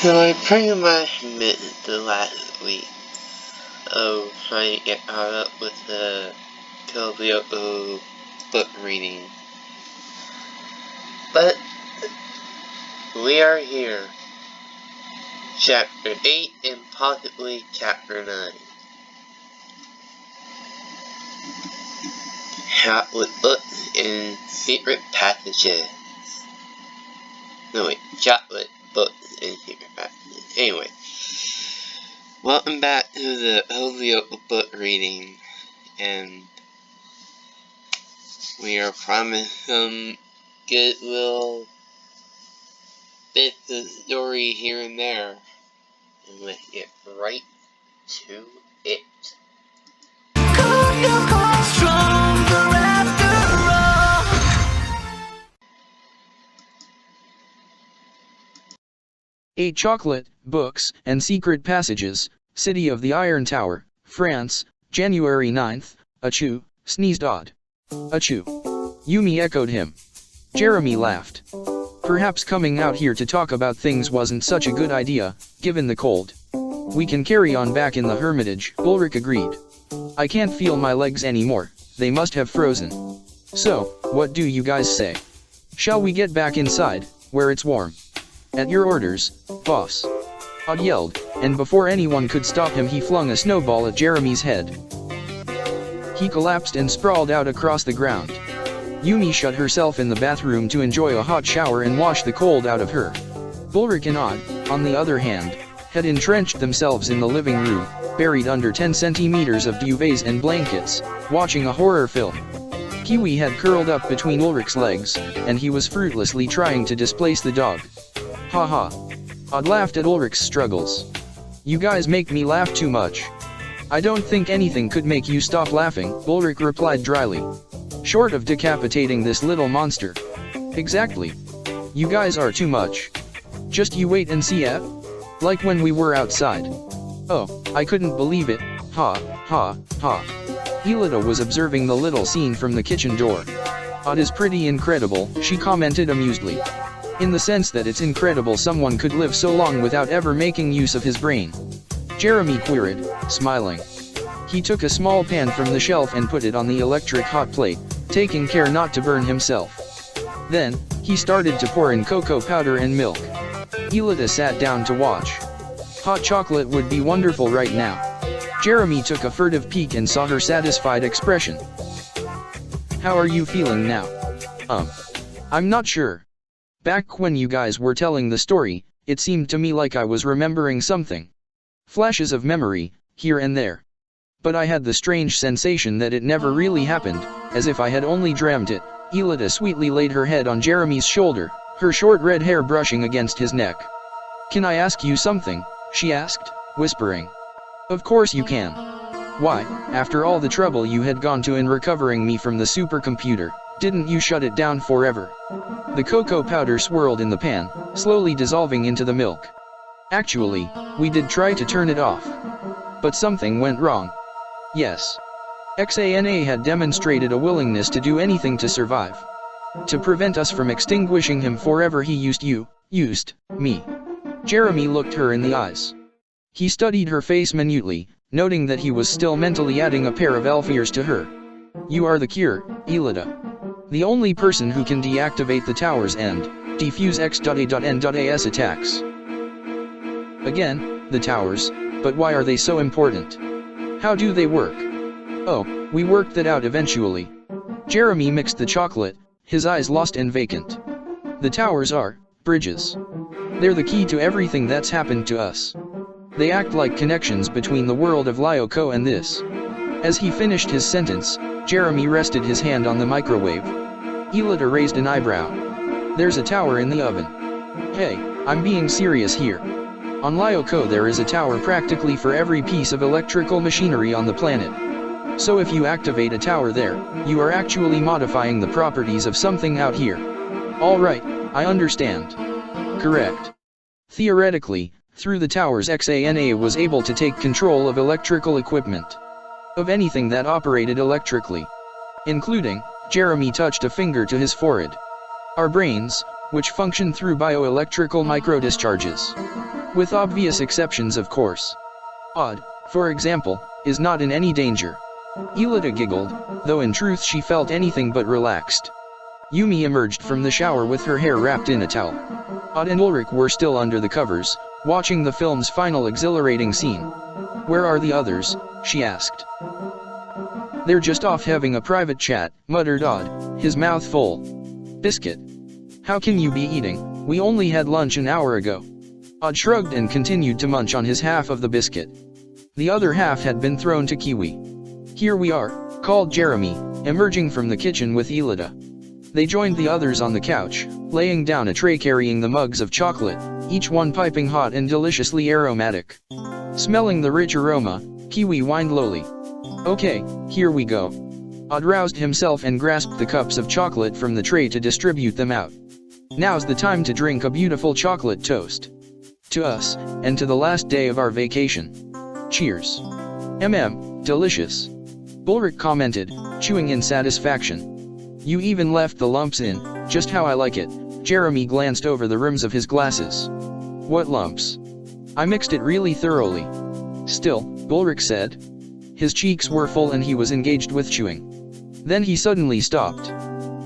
So I pretty much missed the last week of trying to get caught up with the Lyoko book reading. But we are here. Chapter 8 and possibly Chapter 9. Chocolate books and secret passages. No wait, chocolate books and secret passages. Anyway, welcome back to the Lyoko book reading, and we are promised some good little bits of story here and there. And let's get right to it. Eight Chocolate, Books, and Secret Passages, City of the Iron Tower, France, January 9th, Achoo, sneezed odd. Achoo. Yumi echoed him. Jeremy laughed. Perhaps coming out here to talk about things wasn't such a good idea, given the cold. We can carry on back in the Hermitage, Ulrich agreed. I can't feel my legs anymore, they must have frozen. So, what do you guys say? Shall we get back inside, where it's warm? At your orders, boss. Odd yelled, and before anyone could stop him he flung a snowball at Jeremy's head. He collapsed and sprawled out across the ground. Yumi shut herself in the bathroom to enjoy a hot shower and wash the cold out of her. Ulrich and Odd, on the other hand, had entrenched themselves in the living room, buried under 10 centimeters of duvets and blankets, watching a horror film. Kiwi had curled up between Ulrich's legs, and he was fruitlessly trying to displace the dog. Ha ha. Odd laughed at Ulrich's struggles. You guys make me laugh too much. I don't think anything could make you stop laughing, Ulrich replied dryly. Short of decapitating this little monster. Exactly. You guys are too much. Just you wait and see, eh? Like when we were outside. Oh, I couldn't believe it, ha, ha, ha. Aelita was observing the little scene from the kitchen door. Odd is pretty incredible, she commented amusedly. In the sense that it's incredible someone could live so long without ever making use of his brain. Jeremy queried, smiling. He took a small pan from the shelf and put it on the electric hot plate, taking care not to burn himself. Then, he started to pour in cocoa powder and milk. Aelita sat down to watch. Hot chocolate would be wonderful right now. Jeremy took a furtive peek and saw her satisfied expression. How are you feeling now? I'm not sure. Back when you guys were telling the story, it seemed to me like I was remembering something. Flashes of memory, here and there. But I had the strange sensation that it never really happened, as if I had only dreamt it. Aelita sweetly laid her head on Jeremy's shoulder, her short red hair brushing against his neck. Can I ask you something? She asked, whispering. Of course you can. Why, after all the trouble you had gone to in recovering me from the supercomputer, didn't you shut it down forever? The cocoa powder swirled in the pan, slowly dissolving into the milk. Actually, we did try to turn it off. But something went wrong. Yes. Xana had demonstrated a willingness to do anything to survive. To prevent us from extinguishing him forever he used me. Jeremy looked her in the eyes. He studied her face minutely, noting that he was still mentally adding a pair of elf ears to her. You are the cure, Aelita. The only person who can deactivate the towers and defuse X.A.N.A.'s attacks. Again, the towers, but why are they so important? How do they work? Oh, we worked that out eventually. Jeremy mixed the chocolate, his eyes lost and vacant. The towers are bridges. They're the key to everything that's happened to us. They act like connections between the world of Lyoko and this. As he finished his sentence, Jeremy rested his hand on the microwave. Aelita raised an eyebrow. There's a tower in the oven. Hey, I'm being serious here. On Lyoko there is a tower practically for every piece of electrical machinery on the planet. So if you activate a tower there, you are actually modifying the properties of something out here. Alright, I understand. Correct. Theoretically, through the towers Xana was able to take control of electrical equipment. Of anything that operated electrically. Including, Jeremy touched a finger to his forehead. Our brains, which function through bioelectrical microdischarges. With obvious exceptions, of course. Odd, for example, is not in any danger. Aelita giggled, though in truth she felt anything but relaxed. Yumi emerged from the shower with her hair wrapped in a towel. Odd and Ulrich were still under the covers, watching the film's final exhilarating scene. "Where are the others?" she asked. "They're just off having a private chat," muttered Odd, his mouth full. "Biscuit. How can you be eating? We only had lunch an hour ago." Odd shrugged and continued to munch on his half of the biscuit. The other half had been thrown to Kiwi. "Here we are," called Jeremy, emerging from the kitchen with Aelita. They joined the others on the couch, laying down a tray carrying the mugs of chocolate, each one piping hot and deliciously aromatic. Smelling the rich aroma, Kiwi whined lowly. "Okay, here we go." Odd roused himself and grasped the cups of chocolate from the tray to distribute them out. "Now's the time to drink a beautiful chocolate toast. To us, and to the last day of our vacation. Cheers." Delicious," Ulrich commented, chewing in satisfaction. "You even left the lumps in, just how I like it." Jeremy glanced over the rims of his glasses. "What lumps?" "I mixed it really thoroughly." "Still," Ulrich said. His cheeks were full and he was engaged with chewing. Then he suddenly stopped.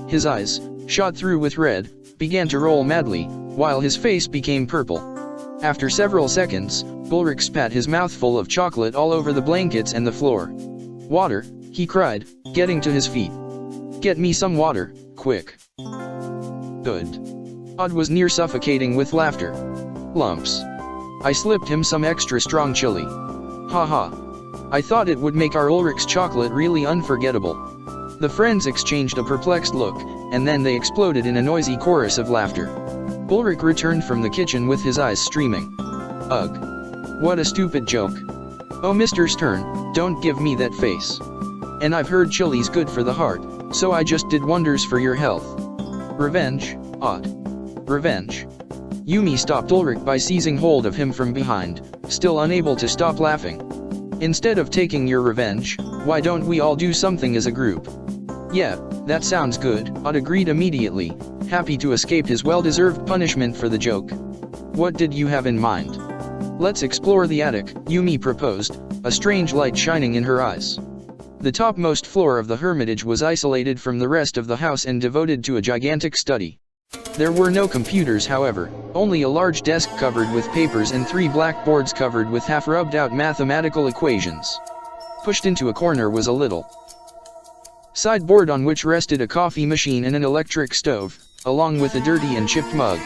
His eyes, shot through with red, began to roll madly, while his face became purple. After several seconds, Ulrich spat his mouth full of chocolate all over the blankets and the floor. "Water," he cried, getting to his feet. "Get me some water, quick." "Good." Odd was near suffocating with laughter. "Lumps. I slipped him some extra strong chili. Ha. I thought it would make our Ulrich's chocolate really unforgettable." The friends exchanged a perplexed look, and then they exploded in a noisy chorus of laughter. Ulrich returned from the kitchen with his eyes streaming. "Ugh. What a stupid joke. Oh, Mr. Stern, don't give me that face. And I've heard chili's good for the heart, so I just did wonders for your health." "Revenge, Odd. Revenge." Yumi stopped Ulrich by seizing hold of him from behind, still unable to stop laughing. "Instead of taking your revenge, why don't we all do something as a group?" "Yeah, that sounds good," Odd agreed immediately, happy to escape his well-deserved punishment for the joke. "What did you have in mind?" "Let's explore the attic," Yumi proposed, a strange light shining in her eyes. The topmost floor of the Hermitage was isolated from the rest of the house and devoted to a gigantic study. There were no computers, however, only a large desk covered with papers and 3 blackboards covered with half-rubbed-out mathematical equations. Pushed into a corner was a little sideboard on which rested a coffee machine and an electric stove, along with a dirty and chipped mug.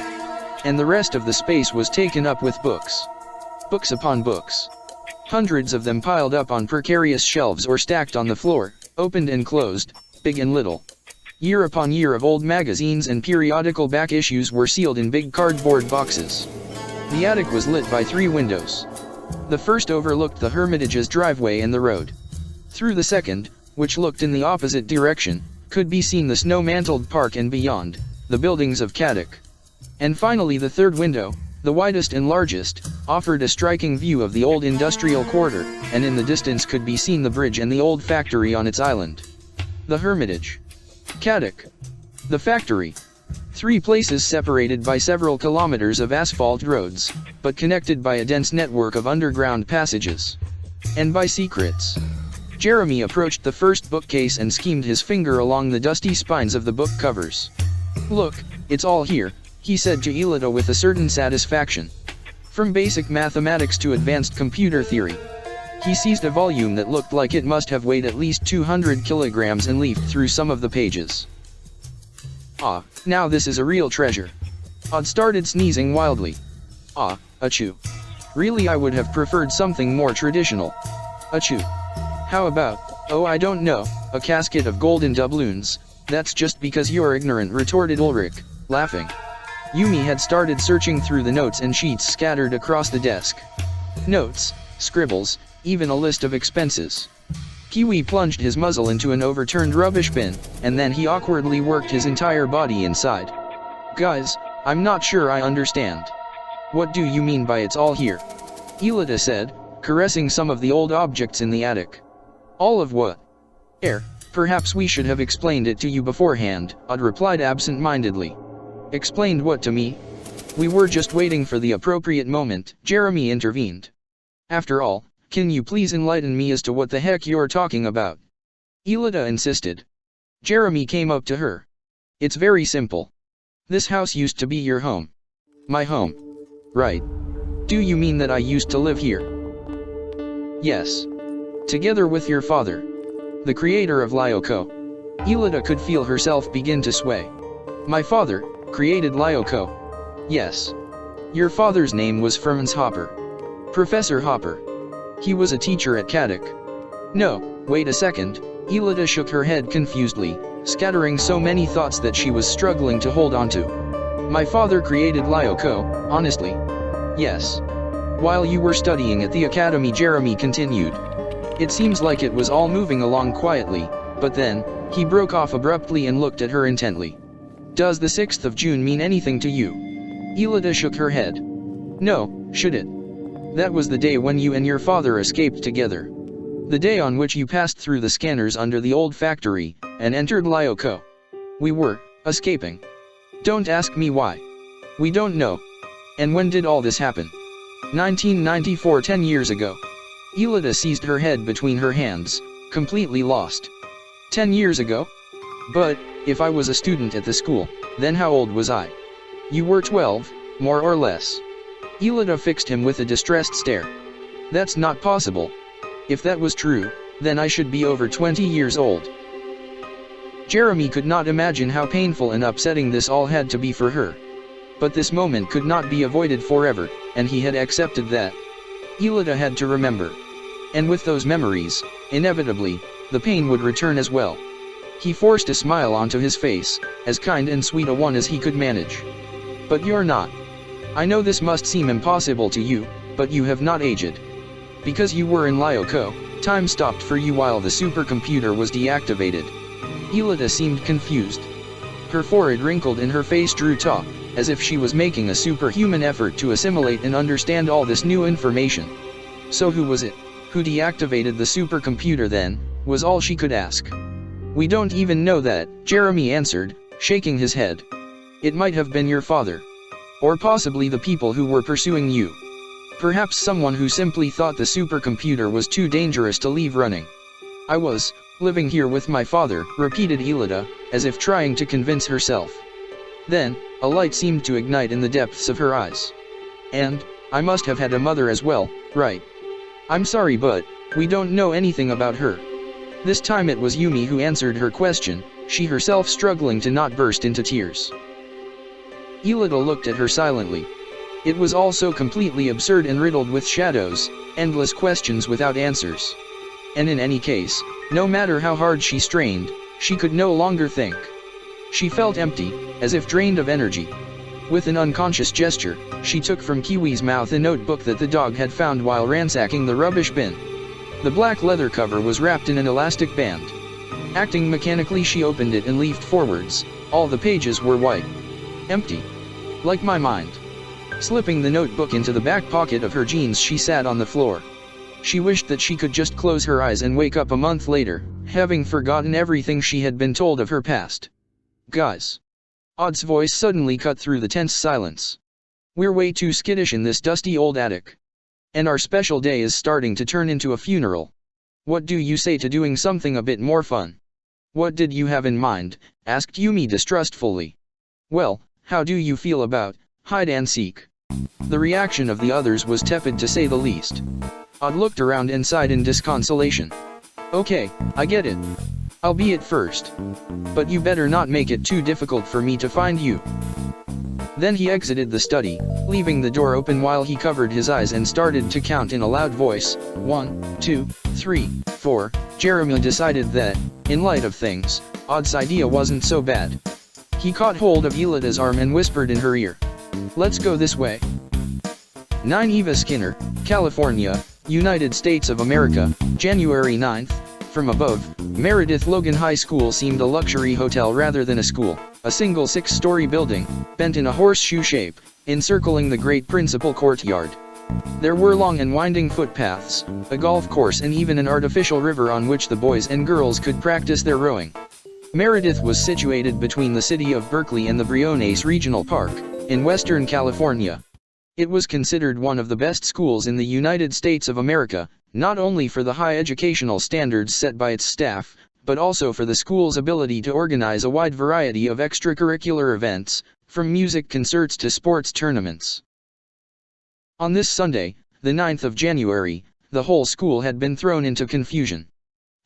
And the rest of the space was taken up with books. Books upon books. Hundreds of them piled up on precarious shelves or stacked on the floor, opened and closed, big and little. Year upon year of old magazines and periodical back issues were sealed in big cardboard boxes. The attic was lit by 3 windows. The first overlooked the Hermitage's driveway and the road. Through the second, which looked in the opposite direction, could be seen the snow-mantled park and beyond, the buildings of Kadik. And finally the third window, the widest and largest, offered a striking view of the old industrial quarter, and in the distance could be seen the bridge and the old factory on its island. The Hermitage. Kadik. The factory. 3 places separated by several kilometers of asphalt roads, but connected by a dense network of underground passages. And by secrets. Jeremy approached the first bookcase and schemed his finger along the dusty spines of the book covers. "Look, it's all here," he said to Aelita with a certain satisfaction. From basic mathematics to advanced computer theory. He seized a volume that looked like it must have weighed at least 200 kilograms and leafed through some of the pages. "Ah, now this is a real treasure." Odd started sneezing wildly. "Ah, achoo. Really, I would have preferred something more traditional." "Achoo. How about, oh, I don't know, a casket of golden doubloons?" "That's just because you're ignorant," retorted Ulrich, laughing. Yumi had started searching through the notes and sheets scattered across the desk. Notes, scribbles, even a list of expenses. Kiwi plunged his muzzle into an overturned rubbish bin, and then he awkwardly worked his entire body inside. "Guys, I'm not sure I understand." "What do you mean by it's all here?" Aelita said, caressing some of the old objects in the attic. "All of what?" "Perhaps we should have explained it to you beforehand," Odd replied absent-mindedly. Explained what to me? We were just waiting for the appropriate moment, Jeremy intervened. After all, can you please enlighten me as to what the heck you're talking about? Aelita insisted. Jeremy came up to her. It's very simple. This house used to be your home. My home. Right. Do you mean that I used to live here? Yes. Together with your father. The creator of Lyoko. Aelita could feel herself begin to sway. My father created Lyoko. Yes. Your father's name was Franz Hopper. Professor Hopper. He was a teacher at Kadik. No, wait a second. Aelita shook her head confusedly, scattering so many thoughts that she was struggling to hold onto. My father created Lyoko, honestly. Yes. While you were studying at the academy, Jeremy continued. It seems like it was all moving along quietly, but then, he broke off abruptly and looked at her intently. Does the 6th of June mean anything to you? Aelita shook her head. No, should it? That was the day when you and your father escaped together. The day on which you passed through the scanners under the old factory, and entered Lyoko. We were escaping. Don't ask me why. We don't know. And when did all this happen? 1994, 10 years ago. Aelita seized her head between her hands, completely lost. 10 years ago? But, if I was a student at the school, then how old was I? You were 12, more or less. Aelita fixed him with a distressed stare. That's not possible. If that was true, then I should be over 20 years old. Jeremy could not imagine how painful and upsetting this all had to be for her. But this moment could not be avoided forever, and he had accepted that. Aelita had to remember. And with those memories, inevitably, the pain would return as well. He forced a smile onto his face, as kind and sweet a one as he could manage. But you're not. I know this must seem impossible to you, but you have not aged. Because you were in Lyoko, time stopped for you while the supercomputer was deactivated. Aelita seemed confused. Her forehead wrinkled and her face drew taut, as if she was making a superhuman effort to assimilate and understand all this new information. So who was it? Who deactivated the supercomputer then, was all she could ask. We don't even know that, Jeremy answered, shaking his head. It might have been your father. Or possibly the people who were pursuing you. Perhaps someone who simply thought the supercomputer was too dangerous to leave running. I was living here with my father, repeated Aelita, as if trying to convince herself. Then, a light seemed to ignite in the depths of her eyes. And, I must have had a mother as well, right? I'm sorry, but we don't know anything about her. This time it was Yumi who answered her question, she herself struggling to not burst into tears. Aelita looked at her silently. It was all so completely absurd and riddled with shadows, endless questions without answers. And in any case, no matter how hard she strained, she could no longer think. She felt empty, as if drained of energy. With an unconscious gesture, she took from Kiwi's mouth a notebook that the dog had found while ransacking the rubbish bin. The black leather cover was wrapped in an elastic band. Acting mechanically, she opened it and leafed forwards. All the pages were white. Empty. Like my mind. Slipping the notebook into the back pocket of her jeans, she sat on the floor. She wished that she could just close her eyes and wake up a month later, having forgotten everything she had been told of her past. Guys. Odd's voice suddenly cut through the tense silence. We're way too skittish in this dusty old attic. And our special day is starting to turn into a funeral. What do you say to doing something a bit more fun? What did you have in mind? Asked Yumi distrustfully. Well, how do you feel about hide and seek? The reaction of the others was tepid to say the least. Odd looked around and sighed in disconsolation. Okay, I get it. I'll be it first. But you better not make it too difficult for me to find you. Then he exited the study, leaving the door open while he covered his eyes and started to count in a loud voice. 1, 2, 3, 4. Jeremy decided that, in light of things, Odd's idea wasn't so bad. He caught hold of Aelita's arm and whispered in her ear. Let's go this way. 9 Eva Skinner, California, United States of America, January 9th. From above, Meredith Logan High School seemed a luxury hotel rather than a school, a single 6-story building, bent in a horseshoe shape, encircling the great principal courtyard. There were long and winding footpaths, a golf course and even an artificial river on which the boys and girls could practice their rowing. Meredith was situated between the city of Berkeley and the Briones Regional Park, in Western California. It was considered one of the best schools in the United States of America, not only for the high educational standards set by its staff, but also for the school's ability to organize a wide variety of extracurricular events, from music concerts to sports tournaments. On this Sunday, the 9th of January, the whole school had been thrown into confusion.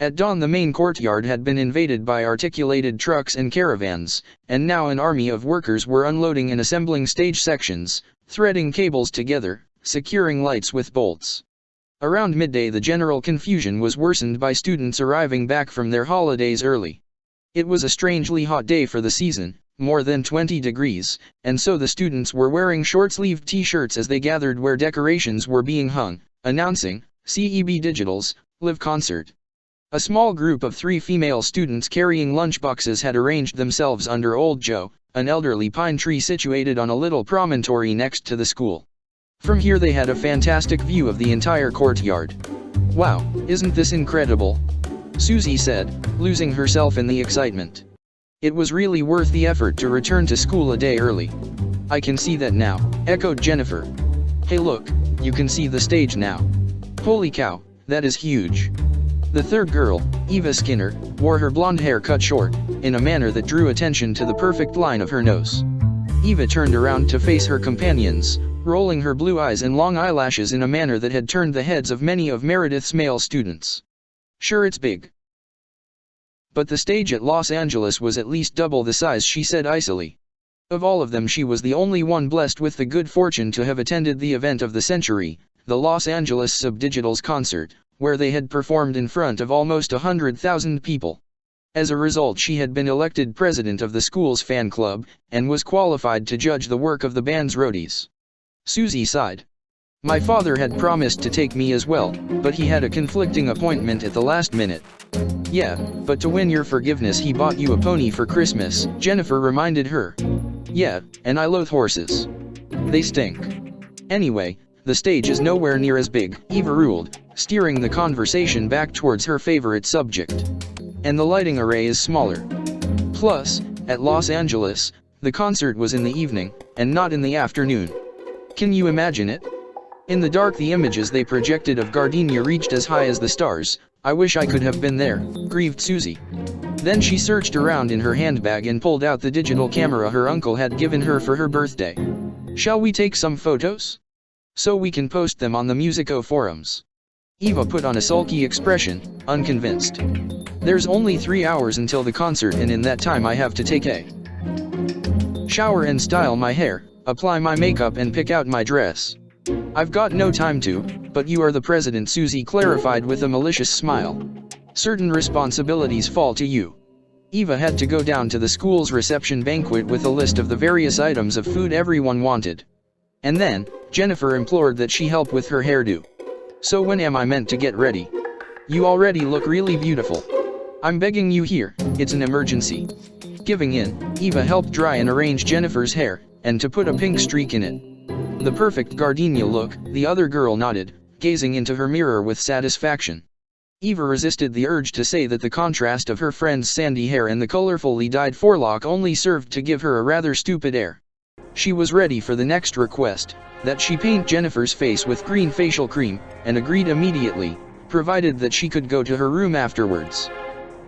At dawn the main courtyard had been invaded by articulated trucks and caravans, and now an army of workers were unloading and assembling stage sections, threading cables together, securing lights with bolts. Around midday the general confusion was worsened by students arriving back from their holidays early. It was a strangely hot day for the season, more than 20 degrees, and so the students were wearing short-sleeved t-shirts as they gathered where decorations were being hung, announcing, "Ceb Digitals, live concert." A small group of 3 female students carrying lunchboxes had arranged themselves under Old Joe, an elderly pine tree situated on a little promontory next to the school. From here they had a fantastic view of the entire courtyard. "Wow, isn't this incredible?" Susie said, losing herself in the excitement. "It was really worth the effort to return to school a day early." "I can see that now," echoed Jennifer. "Hey look, you can see the stage now. Holy cow, that is huge." The third girl, Eva Skinner, wore her blonde hair cut short, in a manner that drew attention to the perfect line of her nose. Eva turned around to face her companions, rolling her blue eyes and long eyelashes in a manner that had turned the heads of many of Meredith's male students. "Sure it's big. But the stage at Los Angeles was at least double the size," she said icily. Of all of them she was the only one blessed with the good fortune to have attended the event of the century, the Los Angeles Ceb Digitals concert, where they had performed in front of almost 100,000 people. As a result she had been elected president of the school's fan club, and was qualified to judge the work of the band's roadies. Susie sighed. "My father had promised to take me as well, but he had a conflicting appointment at the last minute." "Yeah, but to win your forgiveness he bought you a pony for Christmas," Jennifer reminded her. "Yeah, and I loathe horses. They stink. Anyway, the stage is nowhere near as big," Eva ruled, steering the conversation back towards her favorite subject. "And the lighting array is smaller. Plus, at Los Angeles, the concert was in the evening, and not in the afternoon. Can you imagine it? In the dark the images they projected of Gardenia reached as high as the stars. I wish I could have been there," grieved Susie. Then she searched around in her handbag and pulled out the digital camera her uncle had given her for her birthday. "Shall we take some photos? So we can post them on the Musico forums." Eva put on a sulky expression, unconvinced. "There's only 3 hours until the concert, and in that time I have to take a shower and style my hair, apply my makeup and pick out my dress. I've got no time to, but you are the president," Susie clarified with a malicious smile. "Certain responsibilities fall to you." Eva had to go down to the school's reception banquet with a list of the various items of food everyone wanted. And then, Jennifer implored that she help with her hairdo. "So when am I meant to get ready? You already look really beautiful. I'm begging you here, it's an emergency." Giving in, Eva helped dry and arrange Jennifer's hair, and to put a pink streak in it. "The perfect gardenia look," the other girl nodded, gazing into her mirror with satisfaction. Eva resisted the urge to say that the contrast of her friend's sandy hair and the colorfully dyed forelock only served to give her a rather stupid air. She was ready for the next request, that she paint Jennifer's face with green facial cream, and agreed immediately, provided that she could go to her room afterwards.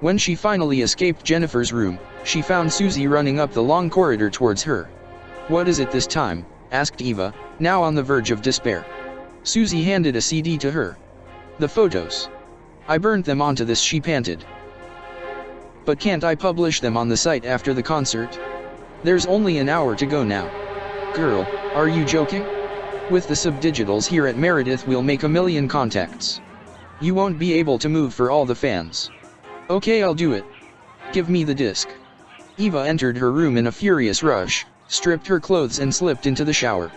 When she finally escaped Jennifer's room, she found Susie running up the long corridor towards her. "What is it this time?" asked Eva, now on the verge of despair. Susie handed a CD to her. "The photos. I burned them onto this," she panted. "But can't I publish them on the site after the concert? There's only an hour to go now." "Girl, are you joking? With the Ceb Digitals here at Meredith we'll make a million contacts. You won't be able to move for all the fans." "Okay, I'll do it. Give me the disc." Eva entered her room in a furious rush, stripped her clothes and slipped into the shower.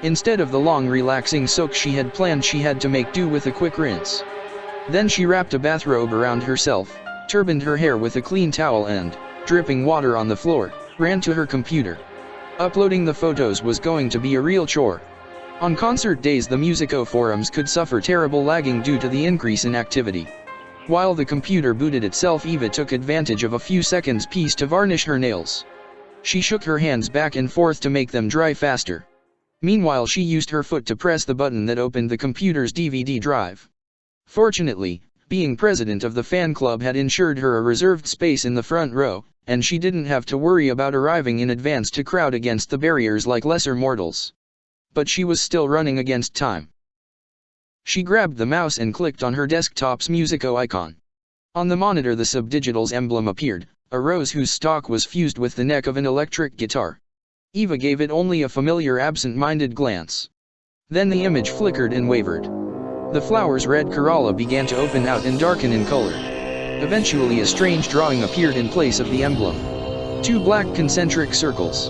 Instead of the long relaxing soak she had planned, she had to make do with a quick rinse. Then she wrapped a bathrobe around herself, turbaned her hair with a clean towel and, dripping water on the floor, ran to her computer. Uploading the photos was going to be a real chore. On concert days the Musico forums could suffer terrible lagging due to the increase in activity. While the computer booted itself, Eva took advantage of a few seconds' peace to varnish her nails. She shook her hands back and forth to make them dry faster. Meanwhile, she used her foot to press the button that opened the computer's DVD drive. Fortunately, being president of the fan club had ensured her a reserved space in the front row, and she didn't have to worry about arriving in advance to crowd against the barriers like lesser mortals. But she was still running against time. She grabbed the mouse and clicked on her desktop's musico icon. On the monitor, the Ceb Digitals emblem appeared, a rose whose stalk was fused with the neck of an electric guitar. Eva gave it only a familiar absent-minded glance. Then the image flickered and wavered. The flower's red corolla began to open out and darken in color. Eventually, a strange drawing appeared in place of the emblem. 2 black concentric circles.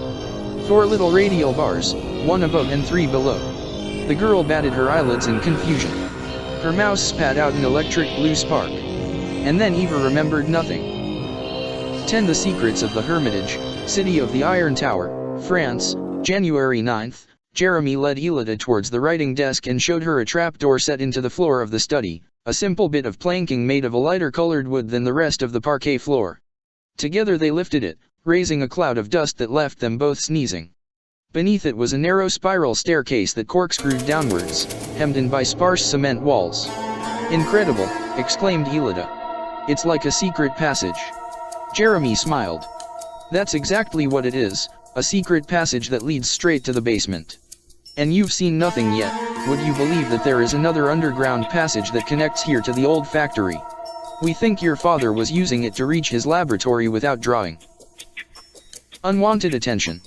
4 little radial bars, 1 above and 3 below. The girl batted her eyelids in confusion. Her mouse spat out an electric blue spark. And then Eva remembered nothing. 10 The Secrets of the Hermitage, City of the Iron Tower, France, January 9th. Jeremy led Aelita towards the writing desk and showed her a trapdoor set into the floor of the study, a simple bit of planking made of a lighter colored wood than the rest of the parquet floor. Together they lifted it, raising a cloud of dust that left them both sneezing. Beneath it was a narrow spiral staircase that corkscrewed downwards, hemmed in by sparse cement walls. "Incredible," exclaimed Aelita. "It's like a secret passage." Jeremy smiled. "That's exactly what it is, a secret passage that leads straight to the basement. And you've seen nothing yet. Would you believe that there is another underground passage that connects here to the old factory? We think your father was using it to reach his laboratory without drawing unwanted attention.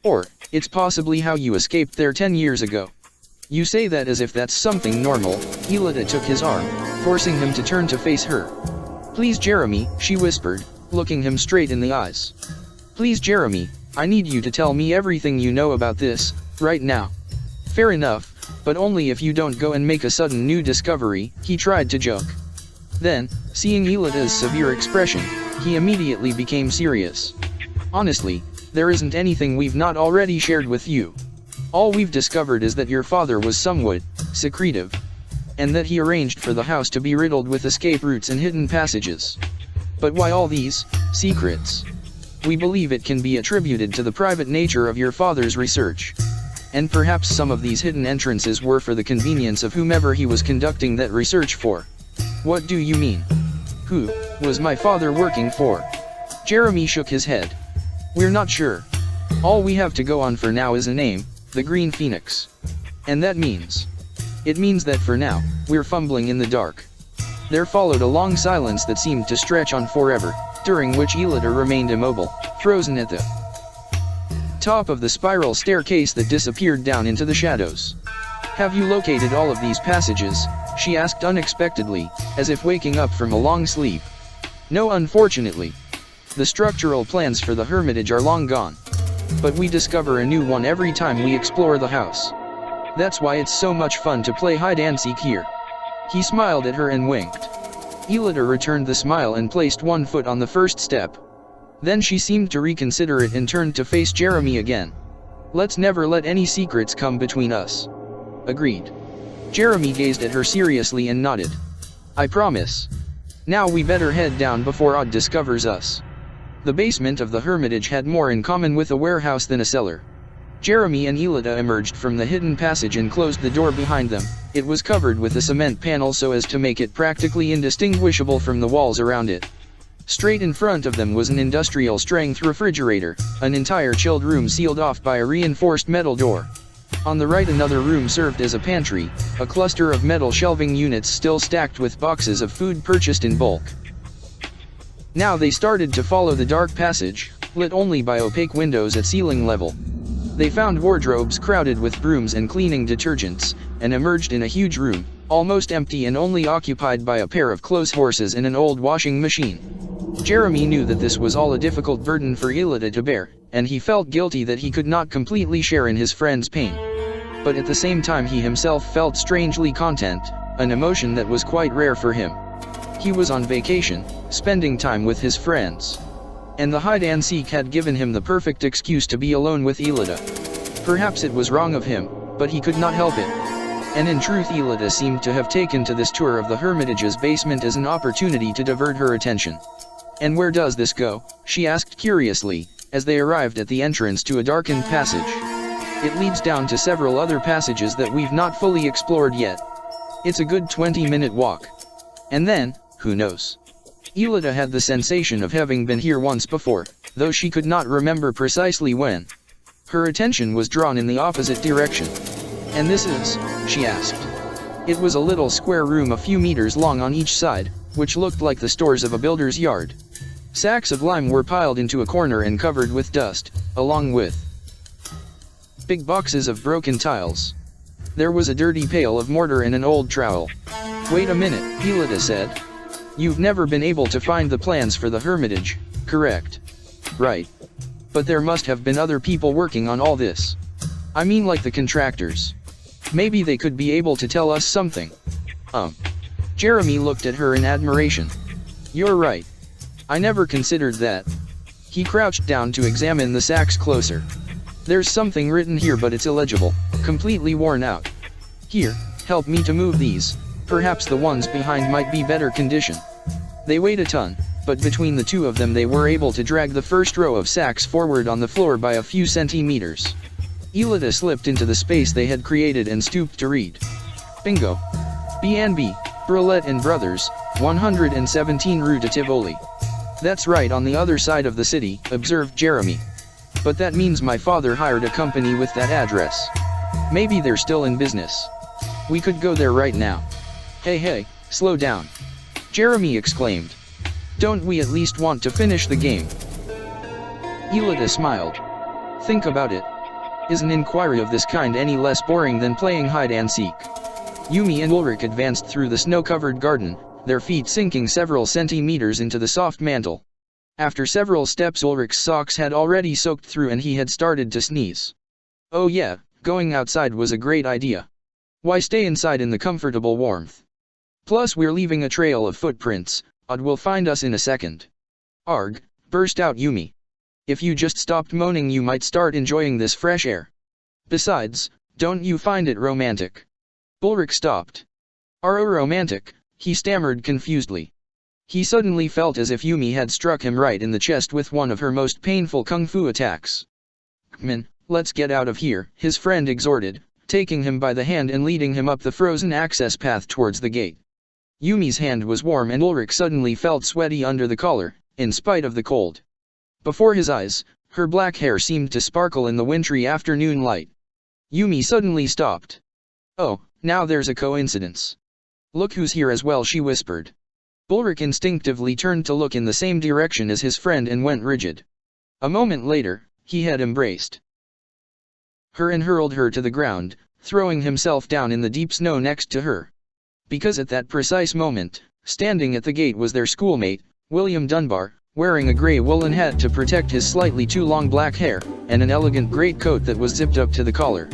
Or, it's possibly how you escaped there 10 years ago." "You say that as if that's something normal." Aelita took his arm, forcing him to turn to face her. "Please, Jeremy," she whispered, looking him straight in the eyes. "Please, Jeremy, I need you to tell me everything you know about this, right now." "Fair enough, but only if you don't go and make a sudden new discovery," he tried to joke. Then, seeing Aelita's severe expression, he immediately became serious. "Honestly, there isn't anything we've not already shared with you. All we've discovered is that your father was somewhat secretive, and that he arranged for the house to be riddled with escape routes and hidden passages. But why all these secrets? We believe it can be attributed to the private nature of your father's research. And perhaps some of these hidden entrances were for the convenience of whomever he was conducting that research for." "What do you mean? Who was my father working for?" Jeremy shook his head. "We're not sure. All we have to go on for now is a name, the Green Phoenix. And that means. It means that for now, we're fumbling in the dark." There followed a long silence that seemed to stretch on forever, during which Aelita remained immobile, frozen at the top of the spiral staircase that disappeared down into the shadows. "Have you located all of these passages?" she asked unexpectedly, as if waking up from a long sleep. "No, unfortunately. The structural plans for the Hermitage are long gone. But we discover a new one every time we explore the house. That's why it's so much fun to play hide-and-seek here." He smiled at her and winked. Aelita returned the smile and placed one foot on the first step. Then she seemed to reconsider it and turned to face Jeremy again. "Let's never let any secrets come between us." "Agreed." Jeremy gazed at her seriously and nodded. "I promise. Now we better head down before Odd discovers us." The basement of the Hermitage had more in common with a warehouse than a cellar. Jeremy and Aelita emerged from the hidden passage and closed the door behind them. It was covered with a cement panel so as to make it practically indistinguishable from the walls around it. Straight in front of them was an industrial-strength refrigerator, an entire chilled room sealed off by a reinforced metal door. On the right, another room served as a pantry, a cluster of metal shelving units still stacked with boxes of food purchased in bulk. Now they started to follow the dark passage, lit only by opaque windows at ceiling level. They found wardrobes crowded with brooms and cleaning detergents, and emerged in a huge room, almost empty and only occupied by a pair of clothes horses and an old washing machine. Jeremy knew that this was all a difficult burden for Aelita to bear, and he felt guilty that he could not completely share in his friend's pain. But at the same time he himself felt strangely content, an emotion that was quite rare for him. He was on vacation, spending time with his friends. And the hide-and-seek had given him the perfect excuse to be alone with Aelita. Perhaps it was wrong of him, but he could not help it. And in truth, Aelita seemed to have taken to this tour of the Hermitage's basement as an opportunity to divert her attention. "And where does this go?" she asked curiously, as they arrived at the entrance to a darkened passage. "It leads down to several other passages that we've not fully explored yet. It's a good 20-minute walk. And then, who knows?" Aelita had the sensation of having been here once before, though she could not remember precisely when. Her attention was drawn in the opposite direction. "And this is?" she asked. It was a little square room a few meters long on each side, which looked like the stores of a builder's yard. Sacks of lime were piled into a corner and covered with dust, along with big boxes of broken tiles. There was a dirty pail of mortar and an old trowel. "Wait a minute," Aelita said. "You've never been able to find the plans for the Hermitage, correct?" "Right. But there must have been other people working on all this. I mean, like the contractors. Maybe they could be able to tell us something." Jeremy looked at her in admiration. "You're right. I never considered that." He crouched down to examine the sacks closer. "There's something written here, but it's illegible, completely worn out. Here, help me to move these. Perhaps the ones behind might be better condition." They weighed a ton, but between the two of them they were able to drag the first row of sacks forward on the floor by a few centimeters. Aelita slipped into the space they had created and stooped to read. "Bingo. B&B, Brulette and Brothers, 117 Rue de Tivoli." "That's right on the other side of the city," observed Jeremy. "But that means my father hired a company with that address. Maybe they're still in business. We could go there right now." Hey, slow down," Jeremy exclaimed. "Don't we at least want to finish the game?" Aelita smiled. "Think about it. Is an inquiry of this kind any less boring than playing hide-and-seek?" Yumi and Ulrich advanced through the snow-covered garden, their feet sinking several centimeters into the soft mantle. After several steps, Ulrich's socks had already soaked through and he had started to sneeze. "Oh yeah, going outside was a great idea. Why stay inside in the comfortable warmth? Plus we're leaving a trail of footprints, Odd will find us in a second." "Arg," burst out Yumi. "If you just stopped moaning you might start enjoying this fresh air. Besides, don't you find it romantic?" Ulrich stopped. Romantic?" he stammered confusedly. He suddenly felt as if Yumi had struck him right in the chest with one of her most painful kung fu attacks. "Come, let's get out of here," his friend exhorted, taking him by the hand and leading him up the frozen access path towards the gate. Yumi's hand was warm and Ulrich suddenly felt sweaty under the collar, in spite of the cold. Before his eyes, her black hair seemed to sparkle in the wintry afternoon light. Yumi suddenly stopped. "Oh, now there's a coincidence. Look who's here as well," she whispered. Ulrich instinctively turned to look in the same direction as his friend and went rigid. A moment later, he had embraced her and hurled her to the ground, throwing himself down in the deep snow next to her. Because at that precise moment, standing at the gate was their schoolmate, William Dunbar, wearing a gray woolen hat to protect his slightly too long black hair, and an elegant greatcoat that was zipped up to the collar.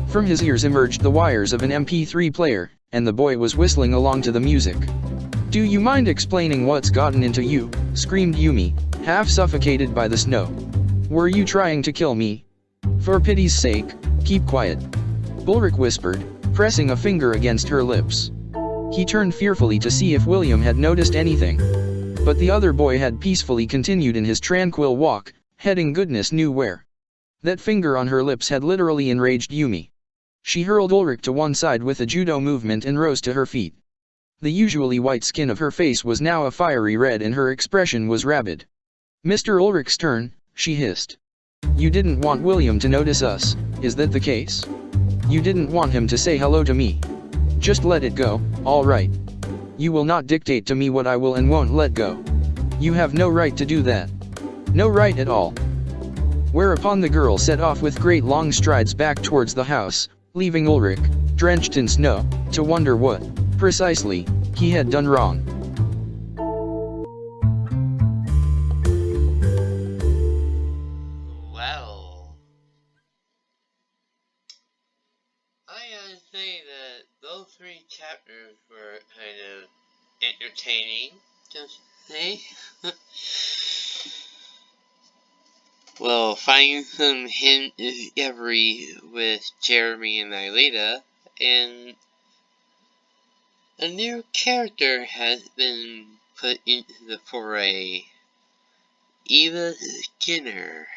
From his ears emerged the wires of an MP3 player, and the boy was whistling along to the music. "Do you mind explaining what's gotten into you?" screamed Yumi, half suffocated by the snow. "Were you trying to kill me? For pity's sake, keep quiet," Ulrich whispered, pressing a finger against her lips. He turned fearfully to see if William had noticed anything. But the other boy had peacefully continued in his tranquil walk, heading goodness knew where. That finger on her lips had literally enraged Yumi. She hurled Ulrich to one side with a judo movement and rose to her feet. The usually white skin of her face was now a fiery red and her expression was rabid. "Mr. Ulrich's turn," she hissed. "You didn't want William to notice us, is that the case? You didn't want him to say hello to me? Just let it go, all right? You will not dictate to me what I will and won't let go. You have no right to do that. No right at all." Whereupon the girl set off with great long strides back towards the house, leaving Ulrich, drenched in snow, to wonder what, precisely, he had done wrong. Well, I gotta say that those 3 chapters were kind of entertaining, just say. Well, finding some hints every with Jeremy and Aelita, And a new character has been put into the foray. Eva Skinner.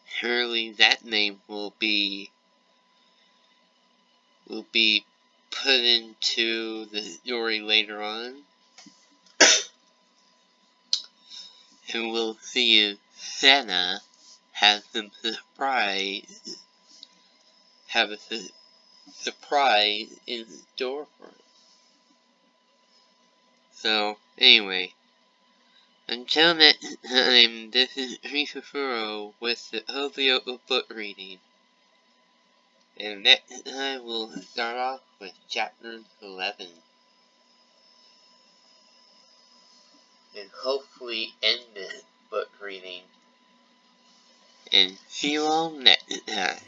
Surely that name will be put into the story later on. And we'll see if Xana has some surprise in store for it. So, anyway, until next time, this is Christopher with the Lyoko book reading. And next time we'll start off with chapter 11. And hopefully end this book reading. And see you all next time.